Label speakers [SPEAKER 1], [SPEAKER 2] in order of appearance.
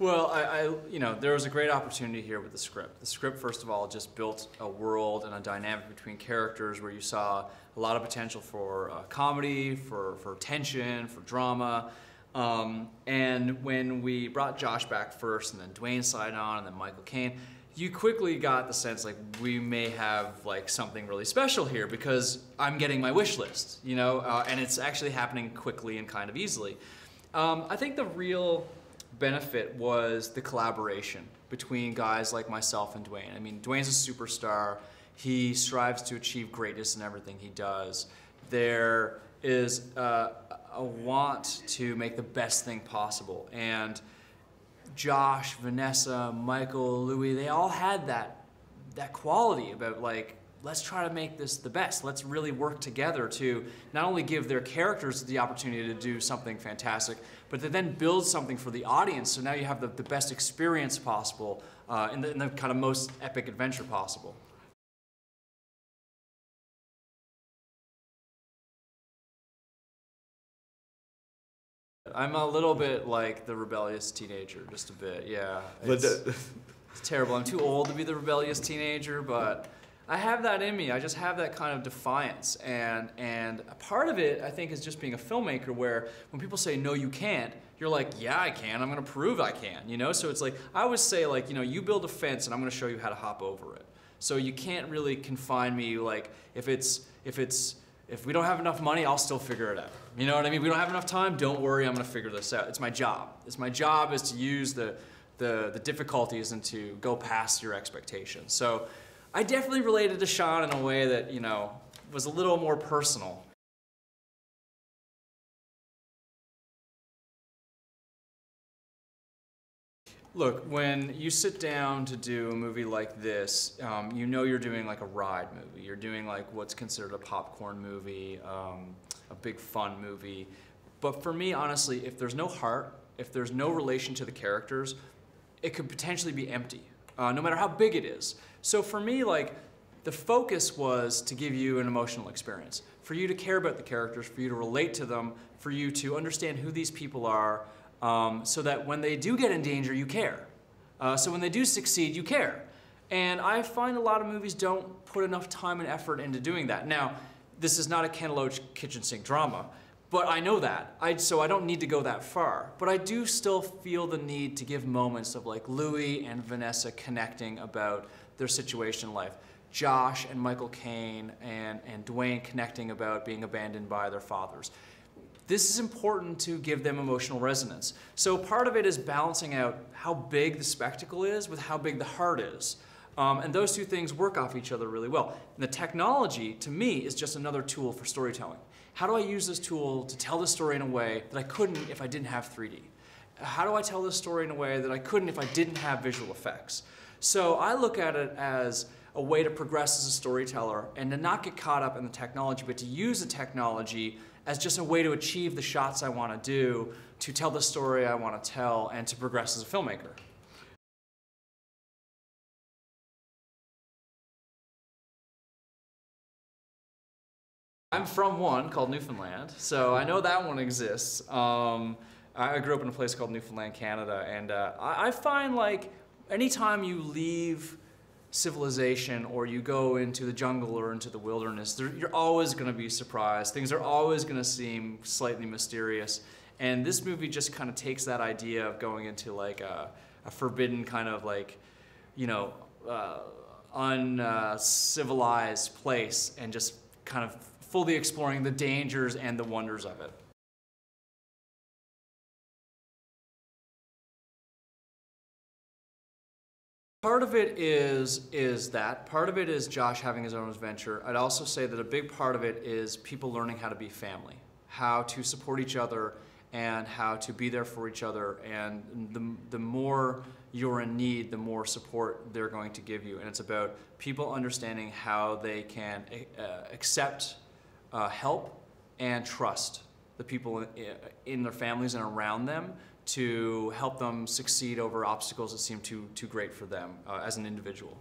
[SPEAKER 1] Well, you know, there was a great opportunity here with the script. The script, first of all, just built a world and a dynamic between characters where you saw a lot of potential for comedy, for tension, for drama. And when we brought Josh back first, and then Dwayne signed on, and then Michael Caine, you quickly got the sense like we may have like something really special here because I'm getting my wish list, you know, and it's actually happening quickly and kind of easily. I think the real benefit was the collaboration between guys like myself and Dwayne. I mean, Dwayne's a superstar. He strives to achieve greatness in everything he does. There is a want to make the best thing possible. And Josh, Vanessa, Michael, Louis, they all had that quality about like, let's try to make this the best. Let's really work together to not only give their characters the opportunity to do something fantastic, but to then build something for the audience. So now you have the best experience possible in the kind of most epic adventure possible. I'm a little bit like the rebellious teenager, just a bit, yeah. It's terrible. I'm too old to be the rebellious teenager, but I have that in me. I just have that kind of defiance, and a part of it, I think, is just being a filmmaker where when people say, no, you can't, you're like, yeah, I can. I'm going to prove I can, you know? So it's like, I always say, like, you know, you build a fence and I'm going to show you how to hop over it. So you can't really confine me, like, if we don't have enough money, I'll still figure it out. You know what I mean? If we don't have enough time, don't worry, I'm going to figure this out. It's my job. My job is to use the difficulties and to go past your expectations. So I definitely related to Sean in a way that, you know, was a little more personal. Look, when you sit down to do a movie like this, you know you're doing like a ride movie. You're doing like what's considered a popcorn movie, a big fun movie. But for me, honestly, if there's no heart, if there's no relation to the characters, it could potentially be empty, no matter how big it is. So for me, like, the focus was to give you an emotional experience, for you to care about the characters, for you to relate to them, for you to understand who these people are, so that when they do get in danger, you care. So when they do succeed, you care. And I find a lot of movies don't put enough time and effort into doing that. Now, this is not a Ken Loach kitchen sink drama, but I know that, so I don't need to go that far. But I do still feel the need to give moments of like Louis and Vanessa connecting about their situation in life. Josh and Michael Caine and Dwayne connecting about being abandoned by their fathers. This is important to give them emotional resonance. So part of it is balancing out how big the spectacle is with how big the heart is. And those two things work off each other really well. And the technology, to me, is just another tool for storytelling. How do I use this tool to tell the story in a way that I couldn't if I didn't have 3D? How do I tell this story in a way that I couldn't if I didn't have visual effects? So I look at it as a way to progress as a storyteller and to not get caught up in the technology, but to use the technology as just a way to achieve the shots I want to do, to tell the story I want to tell, and to progress as a filmmaker. I'm from one called Newfoundland, so I know that one exists. I grew up in a place called Newfoundland, Canada, and I find like anytime you leave civilization or you go into the jungle or into the wilderness, you're always going to be surprised. Things are always going to seem slightly mysterious. And this movie just kind of takes that idea of going into like a forbidden kind of like, you know, uncivilized place and just kind of fully exploring the dangers and the wonders of it. Part of it is that. Part of it is Josh having his own adventure. I'd also say that a big part of it is people learning how to be family, how to support each other and how to be there for each other. And the more you're in need, the more support they're going to give you. And it's about people understanding how they can accept help and trust the people in their families and around them to help them succeed over obstacles that seem too great for them as an individual.